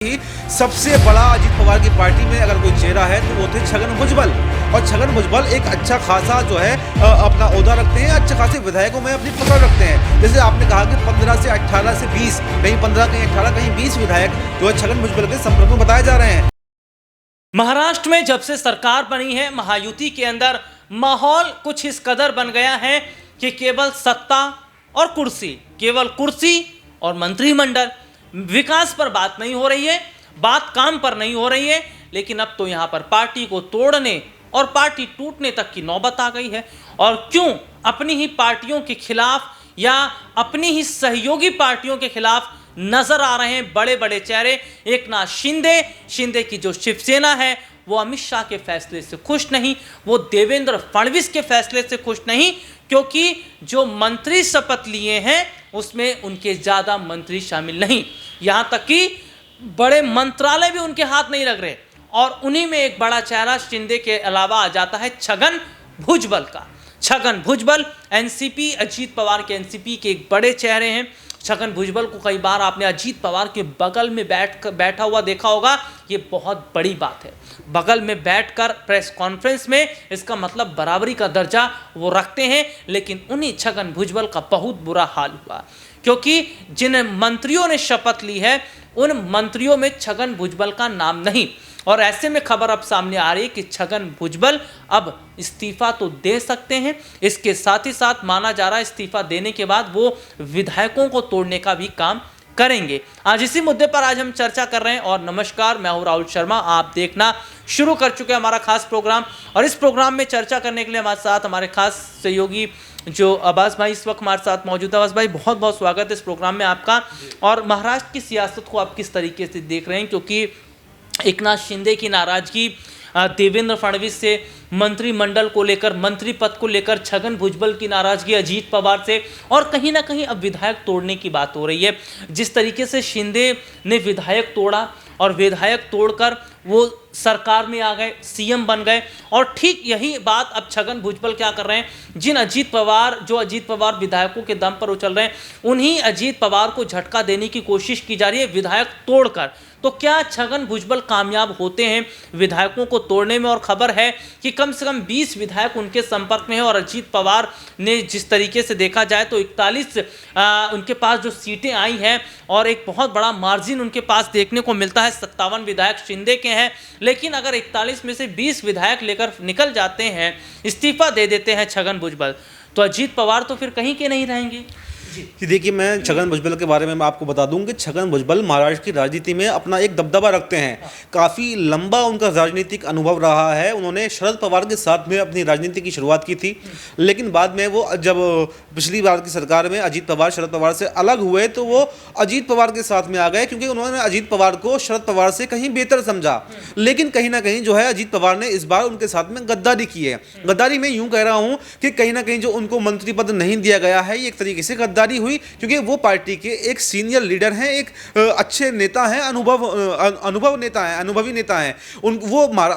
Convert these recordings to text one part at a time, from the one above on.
ही सबसे बड़ा अजीत पवार की पार्टी में अगर कोई चेहरा है तो वो थे छगन भुजबल। और छगन भुजबल एक अच्छा खासा जो है अपना ओहदा रखते हैं, अच्छे खासे विधायकों में अपनी पकड़ रखते हैं। जैसे आपने कहा कि 15 से 18 से 20, कहीं 15 कहीं 18 कहीं 20 विधायक जो है छगन भुजबल के संपर्क में बताए जा रहे हैं। महाराष्ट्र में जब से सरकार बनी है, महायुति के अंदर माहौल कुछ इस कदर बन गया है कि केवल सत्ता और कुर्सी, केवल कुर्सी और मंत्रिमंडल, विकास पर बात नहीं हो रही है, बात काम पर नहीं हो रही है। लेकिन अब तो यहाँ पर पार्टी को तोड़ने और पार्टी टूटने तक की नौबत आ गई है। और क्यों अपनी ही पार्टियों के खिलाफ या अपनी ही सहयोगी पार्टियों के खिलाफ नजर आ रहे हैं बड़े बड़े चेहरे। एकनाथ शिंदे की जो शिवसेना है वो अमित शाह के फैसले से खुश नहीं, वो देवेंद्र फडणवीस के फैसले से खुश नहीं, क्योंकि जो मंत्री शपथ लिए हैं उसमें उनके ज़्यादा मंत्री शामिल नहीं, यहाँ तक कि बड़े मंत्रालय भी उनके हाथ नहीं लग रहे। और उन्हीं में एक बड़ा चेहरा शिंदे के अलावा आ जाता है छगन भुजबल का। छगन भुजबल एनसीपी, अजीत पवार के एनसीपी के एक बड़े चेहरे हैं। छगन भुजबल को कई बार आपने अजीत पवार के बगल में बैठा हुआ देखा होगा। ये बहुत बड़ी बात है, बगल में बैठकर प्रेस कॉन्फ्रेंस में, इसका मतलब बराबरी का दर्जा वो रखते हैं। लेकिन उन्हीं छगन भुजबल का बहुत बुरा हाल हुआ, क्योंकि जिन मंत्रियों ने शपथ ली है उन मंत्रियों में छगन भुजबल का नाम नहीं। और ऐसे में खबर अब सामने आ रही है कि छगन भुजबल अब इस्तीफा तो दे सकते हैं, इसके साथ ही साथ माना जा रहा है इस्तीफा देने के बाद वो विधायकों को तोड़ने का भी काम करेंगे। आज इसी मुद्दे पर आज हम चर्चा कर रहे हैं। और नमस्कार, मैं हूं राहुल शर्मा, आप देखना शुरू कर चुके हैं हमारा खास प्रोग्राम। और इस प्रोग्राम में चर्चा करने के लिए हमारे साथ हमारे खास सहयोगी जो अब्बास भाई इस वक्त हमारे साथ मौजूद है। अब्बास भाई, बहुत बहुत स्वागत है इस प्रोग्राम में आपका। और महाराष्ट्र की सियासत को आप किस तरीके से देख रहे हैं, क्योंकि एकनाथ शिंदे की नाराजगी, देवेंद्र फडणवीस से मंत्रिमंडल को लेकर, मंत्री पद को लेकर छगन भुजबल की नाराजगी अजीत पवार से, और कहीं ना कहीं अब विधायक तोड़ने की बात हो रही है। जिस तरीके से शिंदे ने विधायक तोड़ा और विधायक तोड़कर वो सरकार में आ गए, सीएम बन गए, और ठीक यही बात अब छगन भुजबल क्या कर रहे हैं, जिन अजीत पवार विधायकों के दम पर उछल रहे हैं, उन्हीं अजीत पवार को झटका देने की कोशिश की जा रही है विधायक तोड़कर। तो क्या छगन भुजबल कामयाब होते हैं विधायकों को तोड़ने में? और खबर है कि कम से कम 20 विधायक उनके संपर्क में हैं। और अजीत पवार ने जिस तरीके से देखा जाए तो 41 उनके पास जो सीटें आई हैं, और एक बहुत बड़ा मार्जिन उनके पास देखने को मिलता है। 57 विधायक शिंदे के हैं। लेकिन अगर 41 में से 20 विधायक लेकर निकल जाते हैं, इस्तीफा दे देते हैं छगन भुजबल, तो अजीत पवार तो फिर कहीं के नहीं रहेंगे। जी देखिए, मैं छगन भुजबल के बारे में मैं आपको बता दूं कि छगन भुजबल महाराष्ट्र की राजनीति में अपना एक दबदबा रखते हैं। काफ़ी लंबा उनका राजनीतिक अनुभव रहा है। उन्होंने शरद पवार के साथ में अपनी राजनीति की शुरुआत की थी, लेकिन बाद में वो जब पिछली बार की सरकार में अजीत पवार शरद पवार से अलग हुए तो वो अजीत पवार के साथ में आ गए, क्योंकि उन्होंने अजीत पवार को शरद पवार से कहीं बेहतर समझा। लेकिन कहीं ना कहीं जो है अजीत पवार ने इस बार उनके साथ में गद्दारी की है। गद्दारी मैं यूँ कह रहा हूँ कि कहीं ना कहीं जो उनको मंत्री पद नहीं दिया गया है, ये एक तरीके से गद्दारी हुई, क्योंकि वो पार्टी के एक सीनियर लीडर हैं, एक अच्छे नेता हैं, अनुभवी नेता हैं।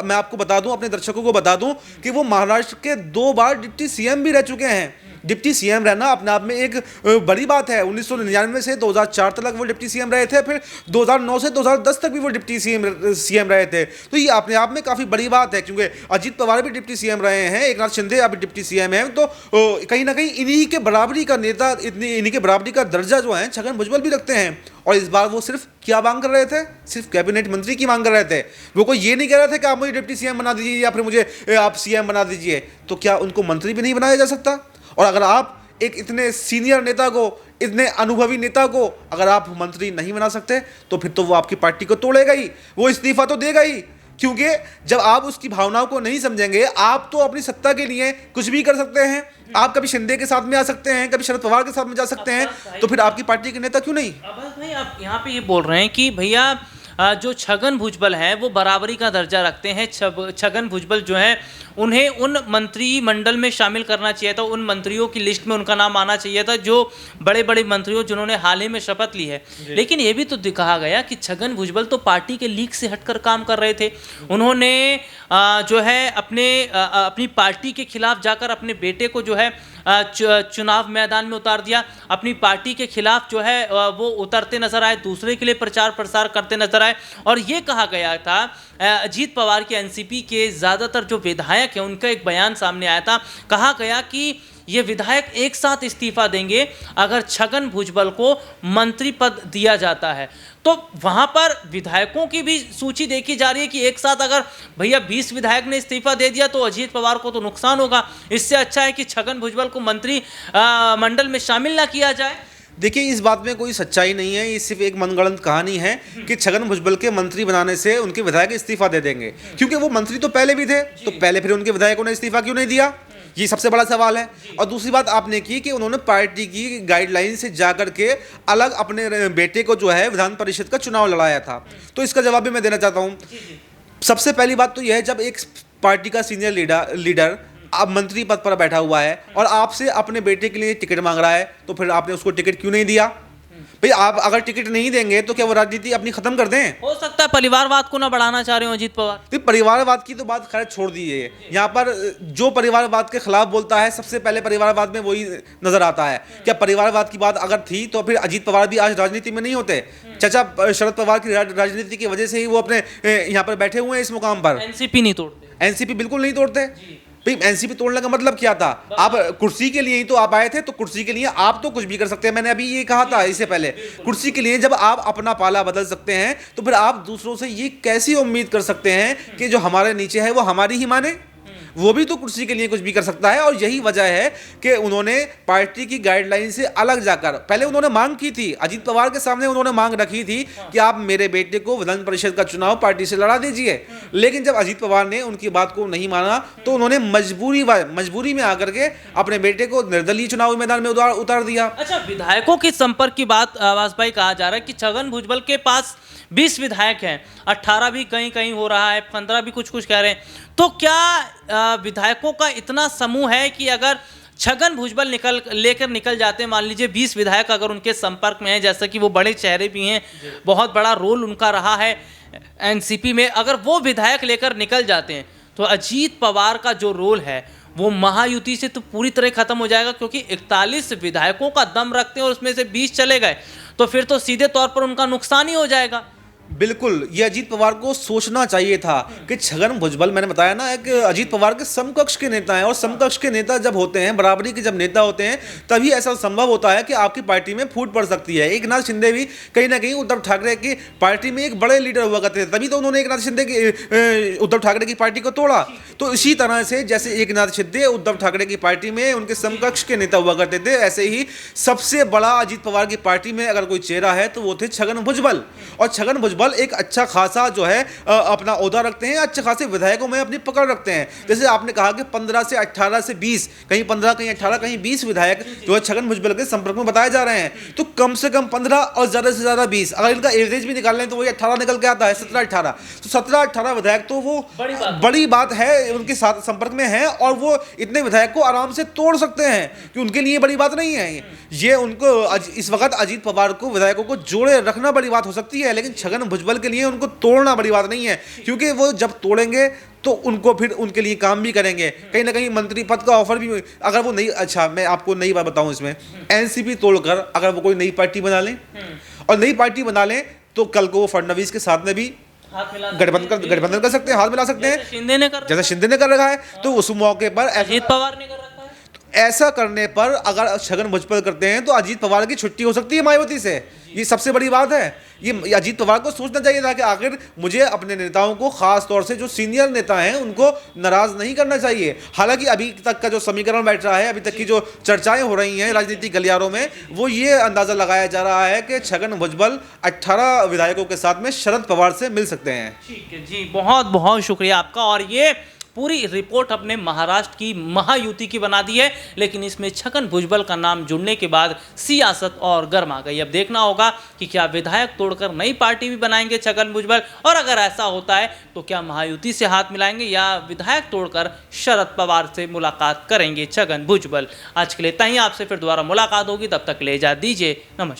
मैं आपको बता दूं, अपने दर्शकों को बता दूं कि वो महाराष्ट्र के 2 बार डिप्टी सीएम भी रह चुके हैं। डिप्टी सीएम रहना अपने आप में एक बड़ी बात है। 1999 से 2004 तक वो डिप्टी सीएम रहे थे, फिर 2009 से 2010 तक भी वो डिप्टी सीएम रहे थे। तो ये अपने आप में काफ़ी बड़ी बात है, क्योंकि अजीत पवार भी डिप्टी सीएम रहे हैं, एकनाथ शिंदे अभी डिप्टी सीएम हैं। तो कहीं ना कहीं इन्हीं के बराबरी का नेता, इन्हीं के बराबरी का दर्जा जो है छगन भुजबल भी रखते हैं। और इस बार वो सिर्फ क्या मांग कर रहे थे? सिर्फ कैबिनेट मंत्री की मांग कर रहे थे। वो कोई ये नहीं कह रहे थे कि आप मुझे डिप्टी सीएम बना दीजिए या फिर मुझे आप सीएम बना दीजिए। तो क्या उनको मंत्री भी नहीं बनाया जा सकता? और अगर आप एक इतने सीनियर नेता को, इतने अनुभवी नेता को अगर आप मंत्री नहीं बना सकते, तो फिर तो वो आपकी पार्टी को तोड़ेगा ही, वो इस्तीफा तो देगा ही। क्योंकि जब आप उसकी भावनाओं को नहीं समझेंगे, आप तो अपनी सत्ता के लिए कुछ भी कर सकते हैं। आप कभी शिंदे के साथ में आ सकते हैं, कभी शरद पवार के साथ में जा सकते हैं, तो फिर आपकी पार्टी के नेता क्यों नहीं? अब्बास भाई, आप यहाँ पे ये बोल रहे हैं कि भैया जो छगन भुजबल हैं वो बराबरी का दर्जा रखते हैं। छगन भुजबल जो हैं उन्हें उन मंत्रिमंडल में शामिल करना चाहिए था, उन मंत्रियों की लिस्ट में उनका नाम आना चाहिए था जो बड़े बड़े मंत्रियों जिन्होंने हाल ही में शपथ ली है। लेकिन ये भी तो कहा गया कि छगन भुजबल तो पार्टी के लीक से हटकर काम कर रहे थे। उन्होंने जो है अपनी पार्टी के खिलाफ जाकर अपने बेटे को जो है चुनाव मैदान में उतार दिया, अपनी पार्टी के खिलाफ जो है वो उतरते नजर आए, दूसरे के लिए प्रचार प्रसार करते नजर आए। और ये कहा गया था, अजीत पवार के एनसीपी के ज़्यादातर जो विधायक हैं उनका एक बयान सामने आया था, कहा गया कि ये विधायक एक साथ इस्तीफा देंगे अगर छगन भुजबल को मंत्री पद दिया जाता है। तो वहां पर विधायकों की भी सूची देखी जा रही है कि एक साथ अगर भैया 20 विधायक ने इस्तीफा दे दिया तो अजीत पवार को तो नुकसान होगा। इससे अच्छा है कि छगन भुजबल को मंत्री मंडल में शामिल ना किया जाए। देखिए, इस बात में कोई सच्चाई नहीं है, ये सिर्फ एक मनगढ़ंत कहानी है कि छगन भुजबल के मंत्री बनाने से उनके विधायक इस्तीफा दे देंगे, क्योंकि वो मंत्री तो पहले भी थे, तो पहले फिर उनके विधायकों ने इस्तीफा क्यों नहीं दिया, ये सबसे बड़ा सवाल है। और दूसरी बात आपने की कि उन्होंने पार्टी की गाइडलाइन से जाकर के अलग अपने बेटे को जो है विधान परिषद का चुनाव लड़ाया था। तो इसका जवाब भी मैं देना चाहता हूँ। सबसे पहली बात तो यह है, जब एक पार्टी का सीनियर लीडर अब मंत्री पद पर बैठा हुआ है और आपसे अपने बेटे के लिए टिकट मांग रहा है, तो फिर आपने उसको टिकट क्यों नहीं दिया? भाई, आप अगर टिकट नहीं देंगे तो क्या वो राजनीति अपनी खत्म कर दें? हो सकता है परिवारवाद को ना बढ़ाना चाह रहे हो अजीत पवार। तो परिवारवाद की तो बात खैर छोड़ दीजिए, यहाँ पर जो परिवारवाद के खिलाफ बोलता है सबसे पहले परिवारवाद में वही नजर आता है। क्या परिवारवाद की बात अगर थी तो फिर अजीत पवार भी आज राजनीति में नहीं होते? चाचा शरद पवार की राजनीति की वजह से ही वो अपने यहाँ पर बैठे हुए हैं इस मुकाम पर। एनसीपी नहीं तोड़ते, एनसीपी बिल्कुल नहीं तोड़ते। भाई, एनसीपी तोड़ने का मतलब क्या था? आप कुर्सी के लिए ही तो आप आए थे, तो कुर्सी के लिए आप तो कुछ भी कर सकते हैं। मैंने अभी ये कहा था इससे पहले, कुर्सी के लिए जब आप अपना पाला बदल सकते हैं तो फिर आप दूसरों से ये कैसी उम्मीद कर सकते हैं कि जो हमारे नीचे है वो हमारी ही माने? वो भी तो कुर्सी के लिए कुछ भी कर सकता है। और यही वजह है कि उन्होंने पार्टी की गाइडलाइन से अलग जाकर, पहले उन्होंने मांग की थी, अजीत पवार के सामने उन्होंने मांग रखी थी कि आप मेरे बेटे को विधान परिषद का चुनाव पार्टी से लड़ा दीजिए। लेकिन जब अजीत पवार ने उनकी बात को नहीं माना तो उन्होंने मजबूरी में आकर के अपने बेटे को निर्दलीय चुनावी मैदान में उतार दिया। अच्छा, विधायकों के संपर्क की बात आवाज भाई कहा जा रहा है कि छगन भुजबल के पास 20 विधायक हैं, 18 भी कहीं कहीं हो रहा है, 15 भी कुछ कह रहे हैं। तो क्या विधायकों का इतना समूह है कि अगर छगन भुजबल लेकर निकल जाते हैं, मान लीजिए 20 विधायक अगर उनके संपर्क में हैं, जैसा कि वो बड़े चेहरे भी हैं, बहुत बड़ा रोल उनका रहा है एनसीपी में, अगर वो विधायक लेकर निकल जाते हैं तो अजीत पवार का जो रोल है वो महायुति से तो पूरी तरह खत्म हो जाएगा, क्योंकि 41 विधायकों का दम रखते हैं और उसमें से 20 चले गए तो फिर तो सीधे तौर पर उनका नुकसान ही हो जाएगा। बिल्कुल, ये अजीत पवार को सोचना चाहिए था कि छगन भुजबल, मैंने बताया ना, एक अजीत पवार के समकक्ष के नेता हैं, और समकक्ष के नेता जब होते हैं, बराबरी के जब नेता होते हैं, तभी ऐसा संभव होता है कि आपकी पार्टी में फूट पड़ सकती है। एक नाथ शिंदे भी कहीं ना कहीं उद्धव ठाकरे की पार्टी में एक बड़े लीडर हुआ करते थे, तभी तो उन्होंने एक नाथ शिंदे की, उद्धव ठाकरे की पार्टी को तोड़ा। तो इसी तरह से जैसे एक नाथ शिंदे उद्धव ठाकरे की पार्टी में उनके समकक्ष के नेता हुआ करते थे, ऐसे ही सबसे बड़ा अजीत पवार की पार्टी में अगर कोई चेहरा है तो वो थे छगन भुजबल। और छगन भुजबल एक अच्छा खासा जो है अपना ओहदा रखते हैं, अच्छे खासे विधायकों में अपनी पकड़ रखते हैं। जैसे आपने कहा कि 15 से 18 से 20, कहीं 15 कहीं 18 कहीं 20 विधायक जो है छगन भुजबल के संपर्क में बताए जा रहे हैं। तो कम से कम 15 और ज़्यादा से ज़्यादा 20, अगर इनका एवरेज भी निकाल लें तो वही 18 निकल के आता है, 17-18। तो 17-18 विधायक तो वो बड़ी बात है, उनके साथ संपर्क में है, और वो इतने विधायक को आराम से तोड़ सकते हैं कि उनके लिए बड़ी बात नहीं है ये। उनको इस वक्त अजीत पवार को, विधायकों को जोड़े रखना बड़ी बात हो सकती है, लेकिन छगन भुजबल के लिए उनको तोड़ना बड़ी बात नहीं है, क्योंकि वो जब तोड़ेंगे तो उनको फिर उनके लिए काम भी करेंगे, कहीं ना कहीं मंत्री पद का ऑफर भी अगर वो नहीं। अच्छा, मैं आपको नई बात बताऊं इसमें, एनसीपी तोड़कर अगर वो कोई नई पार्टी बना लें, और नई पार्टी बना लें तो कल को वो फडणवीस के साथ में भी गठबंधन कर सकते हैं, हाथ मिला सकते हैं, जैसे शिंदे ने कर रखा है। तो उस मौके पर अजीत पवार ने कर रखा है। ऐसा करने पर अगर छगन भुजबल करते हैं तो अजीत पवार की छुट्टी हो सकती है मायावती से। ये सबसे बड़ी बात है। ये अजीत पवार को सोचना चाहिए था कि आखिर मुझे अपने नेताओं को, खास तौर से जो सीनियर नेता हैं, उनको नाराज नहीं करना चाहिए। हालांकि अभी तक का जो समीकरण बैठ रहा है, अभी तक की जो चर्चाएं हो रही हैं राजनीतिक गलियारों में, वो ये अंदाजा लगाया जा रहा है कि छगन भुजबल 18 विधायकों के साथ में शरद पवार से मिल सकते हैं। ठीक है जी, बहुत बहुत शुक्रिया आपका। और ये पूरी रिपोर्ट अपने महाराष्ट्र की महायुति की बना दी है, लेकिन इसमें छगन भुजबल का नाम जुड़ने के बाद सियासत और गर्मा गई। अब देखना होगा कि क्या विधायक तोड़कर नई पार्टी भी बनाएंगे छगन भुजबल, और अगर ऐसा होता है तो क्या महायुति से हाथ मिलाएंगे या विधायक तोड़कर शरद पवार से मुलाकात करेंगे छगन भुजबल। आज के लिए इतना ही, आपसे फिर दोबारा मुलाकात होगी, तब तक ले जा दीजिए, नमस्कार।